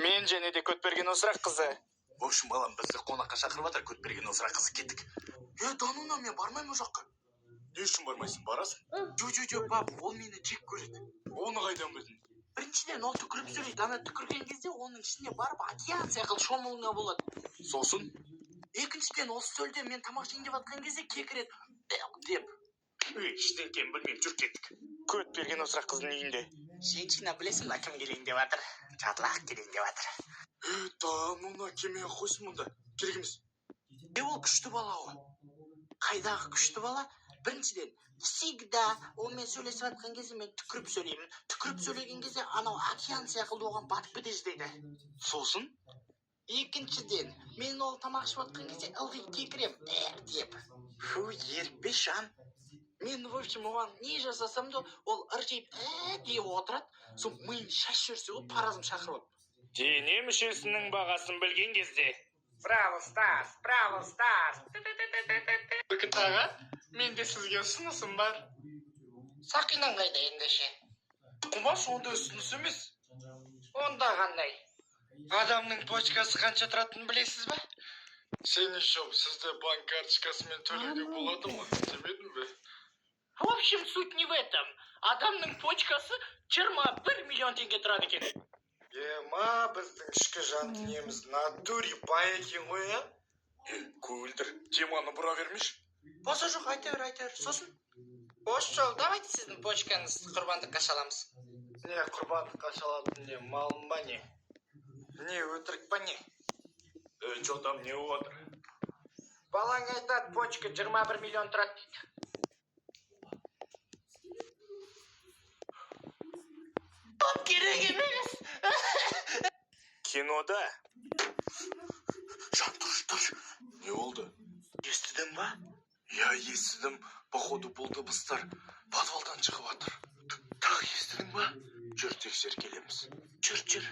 Мен және де Көтберген Осырақ қызы. В общем, балам, бізді қонаққа шақырып жатыр, Көтберген Осырақ қызы, кеттік. Дануна, мен бармаймын ол жаққа. Не үшін бармайсың, барасың? Жо, пап, ол мені жек көреді. Оны қайдан білдің? Біріншіден, ол түкіріп сөйлейді, ана түкірген кезде оның ішіне барып океан сияқты шомылуыңа болады. Сосын? Екіншіден, ол стөлде мен тамақ жейін деп жатқан кезде кекіреді деп. Ештеңкені білмеймін, жүр кеттік. Көтберген Осырақ қыздың үйінде. Женщина, білесің ба, кім келейін деп жатыр? Чатлақ келейін деп жатыр. Дануна, кемеге қойсын мұнда. Келгіміз. Ол күшті бала ғой. Қайдағы күшті бала? Біріншіден, всегда онымен сөйлесіп жатқан кезде мен түкіріп сөйлеймін. Түкіріп сөйлеген кезде анау океан сияқты оған батып кетеді дейді. Сосын? Екіншіден, мен ол тамақ ішіп жатқан кезде ылғи кекірем деп. Ербе жан. Мен, в общем, оған не жасасам да, ол ыржиып деп отырады. Сол миын шаш жүрсе, ол паразым шақырып. Дене мүшесінің бағасын білген кезде. Браво, Стас! Бүркіт аға, менде сізге ұсынысым бар. Сақинан қайда ендеше? Құмаш, онда ұсыныс емес. Онда қандай? Адамның почкасы қанша тұратынын білесіз ба? Сен еще сізде банк карточкасымен төлеуге болады ма? Демедің бе? В общем, суть не в этом. Адамның почкасы 21 миллион теңге тұрады екен. Ема, біздің ішкі жан дүниеміз натуре бай екен ғой, а? Көлдір, теманы бұра бермеш. Боса жоқ, айта бер. Сосын? Бош жол, давайте сіздің почкаңызды құрбандыққа шаламыз. Не, құрбандыққа шалатын не, малын ба не? Не, өтірік па не? Что там не отыр? Балаң айтады, почка 21 миллион тұрады дейді. Керек емес. Кинода. Жан, тұр. Не болды? Естідің ба? Я естідім. Походу бұл дыбыстар подвалдан шығып жатыр. Тағы естідің ба? Жүр тексер келеміз. Жүр.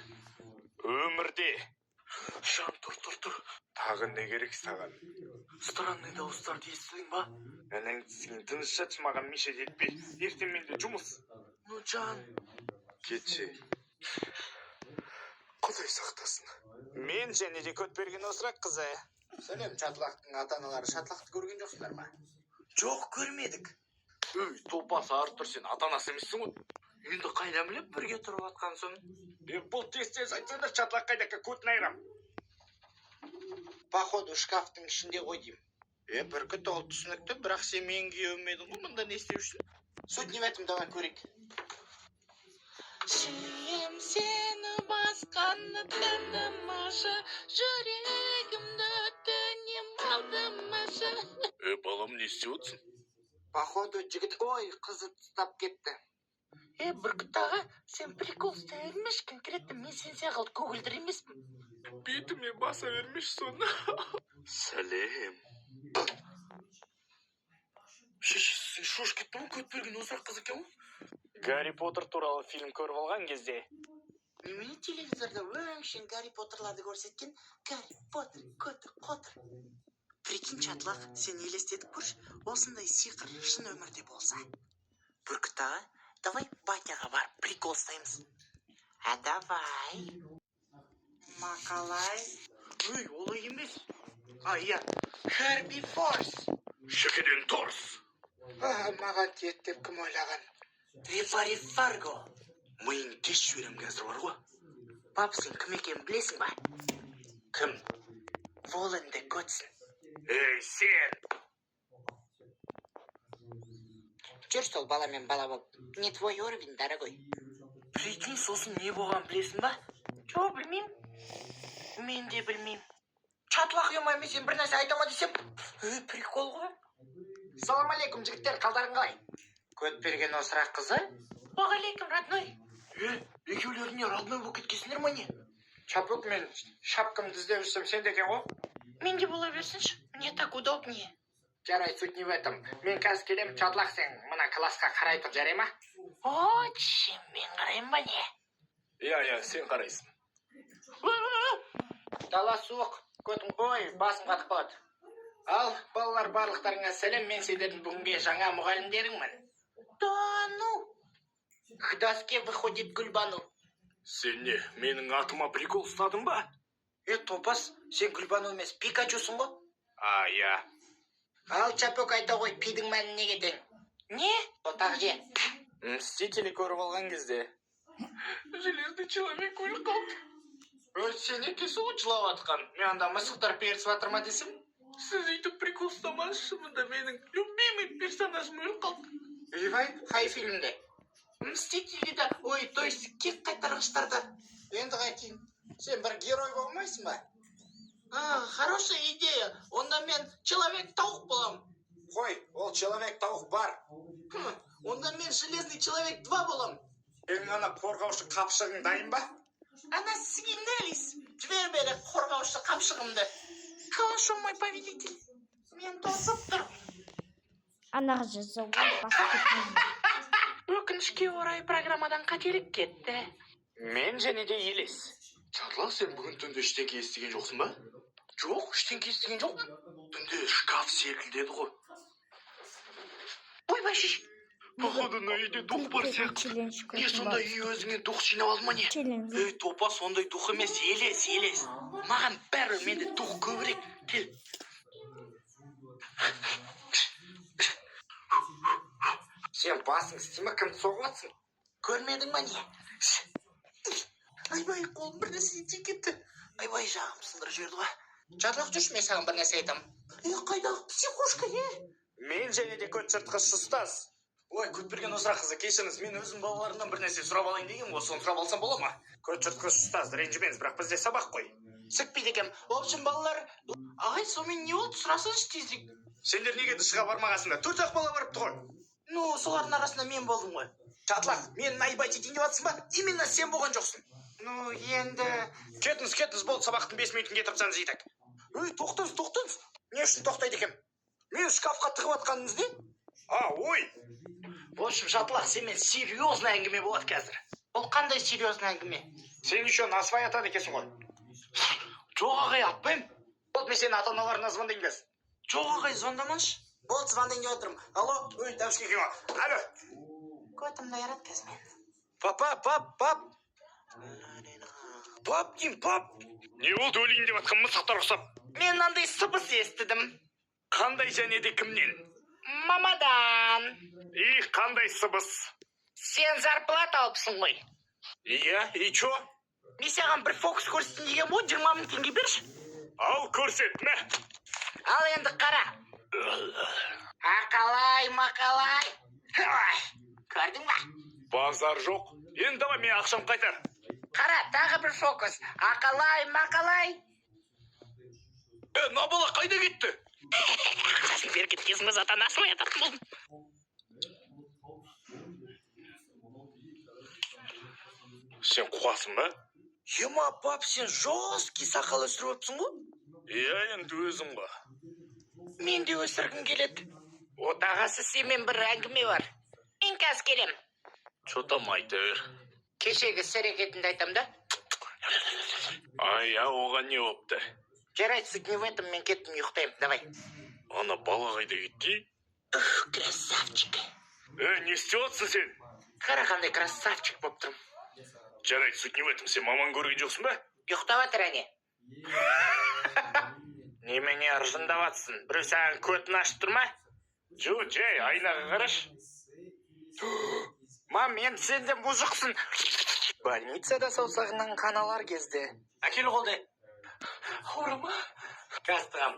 Өмірде. Жан, тұр. Тағы не керек саған? Странный дауыстарды естідің ба? Әнің сен тыныш жатшы, маған мешет етпе. Ертең менде жұмыс. Ну, Жан. Кетші. Құдай сақтасын. Мен және де Көтберген Осырақ қызы. Сәлем, Чатлақтың ата-аналары. Чатлақты көрген жоқсыңдар ма? Жоқ, көрмедік. Топасы арып тұр, сен ата-анасы емессің ғой. Енді қайда біліп бірге тұрып атқан соң? Бұл тез айтсаңдар, Чатлақ қайда көтін айырам. Походу, шкафтың ішінде ғой деймін. Бүркіт, ол түсінікті, бірақ сен мен күйеуімедің ғой, мұнда не істеу үшін? Суть не в этом, давай көрейік. Сүйем сені басқаны таңдамашы, жүрегімді өтінем алдамашы. Балам, не істеп отырсың? Походу, жігіт, қызы тұстап кетті. Бүркіт аға, сен прикол ұстай бермеш, конкретно мен сен сияқты көгілдір емеспін. Бетіме баса бермеш соны. Сәлем. Сен шош кетті ма, Көтберген Осырақ қызы екен ғой? Гарри Поттер туралы фильм көріп алған кезде. Немене телевизорда өңшен Гарри Поттерларды көрсеткен? Гарри Поттер, Коттер. Прикинь, Чатлақ, сен елестетіп көрші, осындай сиқыр шын өмірде болса. Бүркіт аға, давай батяға барып прикол ұстаймыз. Давай. Макалай. Олай емес. Иә, Харби Форс. Шекеден торс. Маған тиет деп кім ойлаған? Рефари Фарго. Миың тез жіберем қазір бар ғой. Пап, сен кім екенін білесің ба? Кім? Воланде Готсен. Сен! Жүр сол баламен бала болып. Не твой уровень, дорогой. Прикинь, сосын не болған білесің ба? Жоқ, білмеймін. Мен де білмеймін. Чатлақ емаймен сен бір нәрсе айтама десем. Прикол ғой. Салам алейкум, жігіттер, қалдарың қалай? Көтберген Осырақ қызы? Уағалейкум, родной. Екеулеріне родной болып кеткесіңдер ма не? Чапок, мен шапкамды іздеп жүрсем сен деген ғой? Мен де бола берсінші, мне так удобнее. Жарай, суть не в этом. Мен қазір келем, Чатлақ, сен мына классқа қарай тұр, жарай ма? Чем мен қарайым ба не? Иә, сен қарайсың. Дала суық, көтің қой, басым қатып қалады. Ал, балалар, барлықтарыңа сәлем, мен сендердің бүгінге жаңа мұғалімдеріңмін. Да ну! К доске выходит Гүлбану. Сен не, менің атыма прикол ұстадың ба? Топас, сен Гүлбану емес, Пикачусың ғой? Иә. Ал чапок айта ғой, пидің мәні неге тең? Не? Отақ же. Мстители көріп алған кезде. Железный человек өліп қалды. Сен екесі ғой жылап атқан. Мен анда мысықтар перісіп атыр ма десем? Сіз үйтіп прикол ұстамаңызшы, мұнда менің любимый персонажым өліп қалды. Үйбай, қай фильмде? Мстителида, ой, то есть кек қайтарғыштарда. Енді қайтейін, сен бір герой болмайсың ба? Хорошая идея. Онда мен человек-тауық болам. Қой, ол человек-тауық бар. Онда мен железный человек 2 болам. Сенің ана қорғаушы қапшығың дайын ба? Ана сигналис. Жібер бері қорғаушы қапшығымды. Хорошо, мой повелитель. Мен тосып тұр. Ана жаза Өкінішке орай программадан қателік кетті. Мен және де елес. Чарлақ, сен бүгін түнде ештеңке естіген жоқсың ба? Жоқ, ештеңке естіген жоқ. Түнде шкаф секілдеді ғой. Ой, башиш. Походу, на үйде дух бар сияқты. Не сонда үй өзіңе дух жинап алма не? Ей, топа, сондай дух емес, елес. Маған бәрі менде дух көбірек. Кел. Сен басың істеме, кімді соғыватсың? Көрмедің ма не? Айбай, қолым бір нәрсе ете кетті. Айбай, жағым сындырып жіберді ғой. Жарлық жүрші, мен саған бір нәрсе айтам. Қайдағы психушка, Мен және де көт жыртқыш ұстаз. Ой, Көтберген Озырақ қызы, кешіріңіз, мен өзім балаларымнан бір нәрсе сұрап алайын деген ғой, соны сұрап алсам бола ма? Көт жыртқыш ұстаз, ренжімеңіз, бірақ бізде сабақ қой. Сөкпейді екем. В общем, балалар, ағай, сонымен не болды, сұрасыншы тезірек. Сендер неге дышыға бармағасыңдар? 4 бала барыпты ғой. Ну, солардың арасында мен болдым ғой. Шатлақ, мен айбай етейін деп жатсың ба? Именно сен болған жоқсың. Ну, енді... Кетіңіз, болды, сабақтың 5 минутын кетіп тапсаңыз жетек. Ой, тоқтыңыз. Не үшін тоқтайды екем? Мен шкафқа тығып атқаныңыз не? Ой. В общем, Шатлақ, сенімен серьезный әңгіме болады қазір. Ол қандай серьезный әңгіме? Сен еще насвай атады екенсің ғой. Жоқ, ағай, атпаймын. Болды, мен сені ата-аналарына звондайын кез. Жоқ, ағай, звондамашы. Болды, звондайын деп отырмын. Алло, ой, тәуіске кең. Алло. Көтімді ярат кез мен. Пап. Пап деймін, пап. Не болды өлейін деп атқан мысықтар ұқсап? Мен мынандай сыбыс естідім. Қандай және де кімнен? Мамадан. Қандай сыбыс? Сен зарплата алыпсың ғой. Иә, и чо? Мен саған бір фокус көрсетейін деген ғой, 20 мың теңге берші. Ал көрсет, мә. Ал енді қара. Ақалай. Көрдің ба? Базар жоқ. Енді давай мен ақшам қайтар. Қара, тағы бір фокус. Ақалай. На бала қайда кетті? Қасын бер кеткесіңіз ата-анасы ма ятатын болдым. Сен қуасың ба? Ема, пап, сен жесткий сақал өсіріп өпсің ғой? Иә, енді өзің ба. Мен де өсіргім келеді. Отағасы, семен бір әңгіме бар. Мен қазір келем. Чо там айта бер. Кешегі іс-әрекетімді айтам да. Оған не болыпты? Жарайды, сіз не в этом, мен кеттім, ұйықтаймын. Давай. Ана бала қайда кетті? Красавчик. Не істеп жатсың сен? Қара, қандай красавчик болып тұрмын. Жарайды, суть не в этом, сен маман көрген жоқсың ба? Ұйықтап жатыр әне. Немене ыржындап жатсың? Біреу саған көтін ашып тұр ма? Жай, айнаға қараш. Мам, мен сенде мұжықсың. Больницада саусағынан қаналар кезде. Әкел қолды. Ауырма? Қастығам.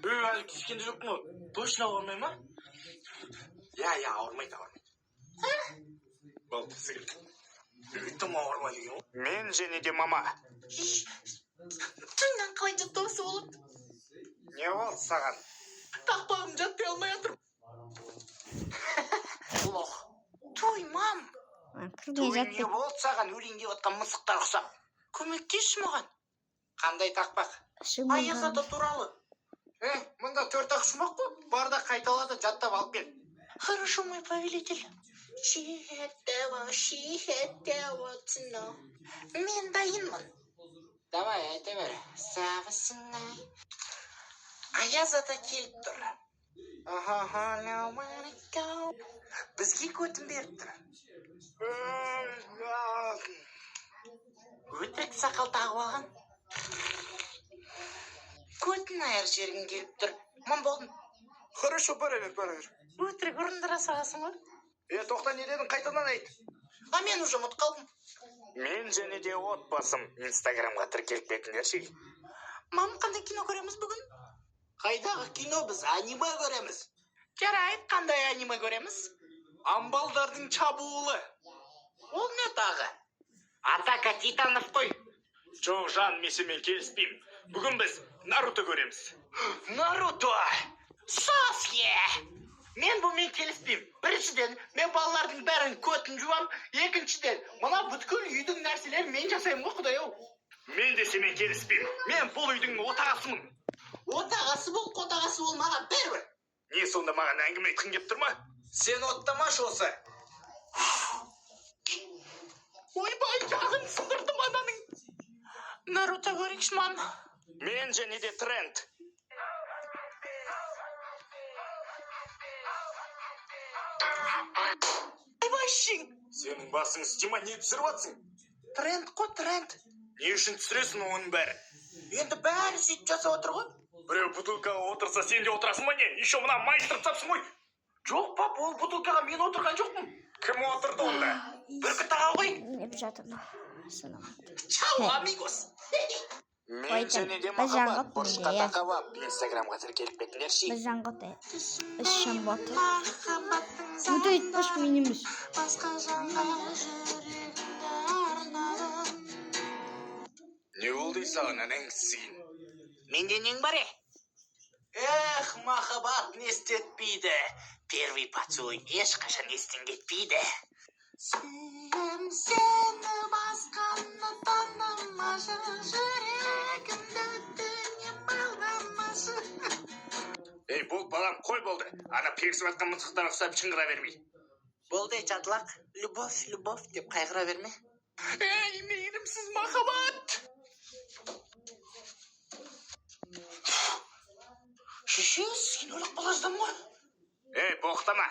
Әлі кескенде жоқ му? Точно ауырмай ма? Я, ауырмайды. Болды, сігіл. Үйтім ауырма деген ғой. Мен және де мама. Түннен қалай жаттаусы болады? Не болды саған? Тақпағым жатпай алмай жатыр. Лох. Той, мам. Той, не болды саған өлейін деп отқан мысықтар ұқсап? Көмектесші маған. Қандай тақпақ? Аяқ ата туралы. Мұнда 4 ақ шумақ қой. Барда қайталады, жаттап алып кел. Хорошо, мой повелитель. She had to know. Мен дайынмын. Давай, айта бер. Савысыңай. Аяз ата келіп тұр. Бізге көтін беріп тұр. Өтірік сақал тағып алған. Көтін аяр жерін келіп тұр. Мам болдым. Хорошо, бара бер. Өтірік ұрындыра саласың ғой. Тоқта, не дедің, қайтадан айт. Мен уже ұмытып қалдым. Мен және де отбасым Инстаграмға тіркеліп кетіңдерші. Мам, қандай кино көреміз бүгін? Қайдағы кино, біз аниме көреміз. Жарайды, қандай аниме көреміз? Амбалдардың чабуылы. Ол не тағы? Атака титанов қой. Жоқ, жан, мен келіспеймін. Бүгін біз Наруто көреміз. Наруто! Саске! Мен бұмен келіспеймін. Біріншіден, мен балалардың бәрін көтін жуам. Екіншіден, мына бүткіл үйдің нәрселерін мен жасаймын ғой, құдай-ау. Мен де семен келіспеймін. Мен бұл үйдің отағасымын. Отағасы бол, қотағасы бол, маған бәрібір. Не сонда маған әңгіме айтқың кеп тұр ма? Сен оттамашы осы. Ойбай, жағын сындырдым ананың. Наруто көрейікші, мам. Мен және де тренд. Айбайшың. Сенің басың стима не түсіріп атсың? Тренд қой, тренд. Не үшін түсіресің оның бәрі? Енді бәрі сөйтіп жасап отыр ғой. Біреу бутылкаға отырса, сен де отырасың ба не? Еще мына майыстырып тапсың ғой. Жоқ, пап, ол бутылкаға мен отырған жоқпын. Кім отырды онда? Бүркіт аға ғой. Не жатырмын. Санам. Чау, амигос. Мен және де махаббат бұрышқа тақап Инстаграмға тіркеліп кетіңдерші. Біз жаңғыт ішім батыр. Бұды етпіш меніміз. Не болды саған әнәңгісін? Менде нең бар Эх, махаббат не істетпейді. Первый поцелуй ешқашан естен кетпейді. Сүйем сені басқаны танымашы, жүрегімді дүние балдамашы. Ей, бол балам, қой болды. Ана перісіп атқан мысықтан ұқсап шыңғыра бермей. Болды, жатылақ. Любовь, любовь деп қайғыра берме. Ей, мейірімсіз махаббат! Шеше, сен өлік балаздың ғой? Ей, боқтама.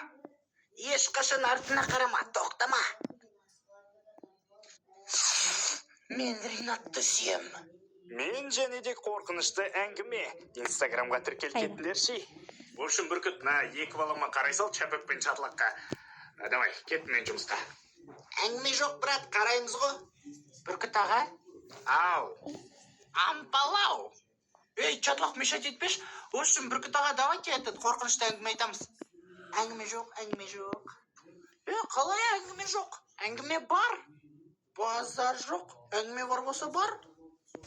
Ешқашан артына қарама, тоқтама. Мен Ринатты сүйем. Мен және де қорқынышты әңгіме Инстаграмға тіркеліп кеттіңдерші. Бұл үшін бүркіт, екі балама қарай сал чәпіппен чатылаққа. Давай, кеттім мен жұмысқа. Әңгіме жоқ, брат, қараймыз ғой. Бүркіт аға? Ау. Ампалау. Ей, чатлақ мешать етпеш. Үшін бүркіт аға, давайте этот қорқынышты әңгіме айтамыз. Әңгіме жоқ, әңгіме жоқ. Қалай әңгіме жоқ? Әңгіме бар. Базар жоқ. Әңгіме бар болса бар.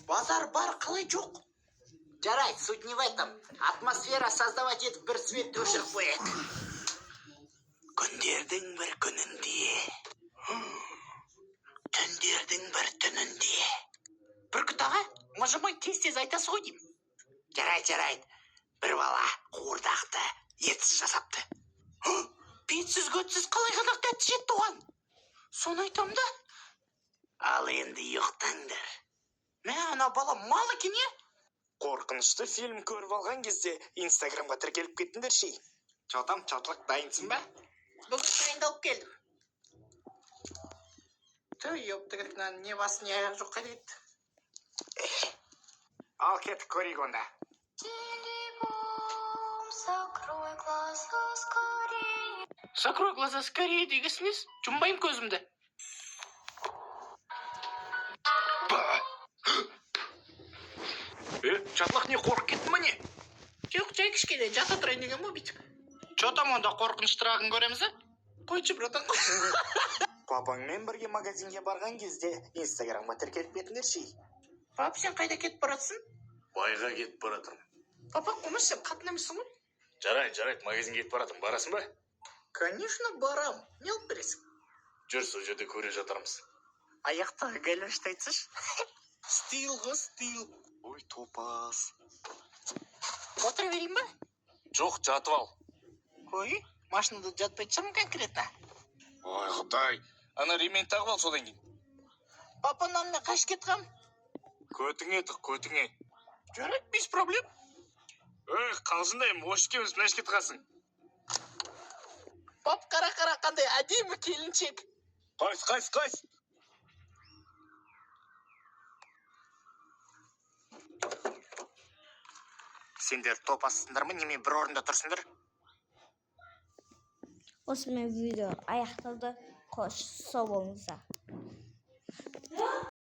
Базар бар, қалай жоқ? Жарайды, суть не в этом. Атмосфера создавать етіп бір свет өшіріп қояйық. Күндердің бір күнінде. Түндердің бір түнінде. Бүркіт аға, мыжымай тез-тез айтасы ғой деймін. Жарайды. Бір бала қуырдақты, етсіз жасапты. Бетсіз көтсіз қалай ғана тәтті жетті оған? Соны айтам да. Ал енді ұйықтаңдар. Ана бала мал екен е? Қорқынышты фильм көріп алған кезде Инстаграмға тіркеліп кеттіңдерші. Чатам, чатлық дайынсың ба? Бүгін дайындалып келдім. Той, ептігірік, не басы, не аяқ жоқ қадет. Ал кеттік көрейік онда. Закрой глаза скорее дегесіңіз, жұмбайым көзімді. Чатлақ не қорқып кетті ма не? Жоқ, жай кішкене жата тұрайын деген ма бүйтіп. Чотам онда қорқыныштырағын көреміз, қойшы, братан. Папаңмен бірге магазинге барған кезде Инстаграмға тіркеліп кетіңдерші. Пап, сен қайда кетіп баратсың? Байға кетіп баратырмын. Папа, қомаш, сен қатын емессің ғой? Жарайды, магазинге кетіп баратырмын. Барасың ба? Конечно, барам. Не алып бересің? Жүр, сол жерде көре жатармыз. Аяқтағы гәлөшті айтсыш. Стил ғой, стил. Ой, топас. Отыра берейін ба? Жоқ, жатып ал. Ой, машинада жатпайды шығармын конкретно. Ой, Құдай. Ана ремень тағып ал содан кейін. Папа, намына қаш кетқам? Көтіңе тұқ, көтіңе. Жарайды, без проблем. Қалжындайым, ош екеуміз мына ішке тығасың. Пап, қара қандай әдемі келіншек. Қойс. Сендер топассыңдар ма, немен бір орында тұрсыңдар? Осымен видео аяқталды. Қош сау болыңыздар.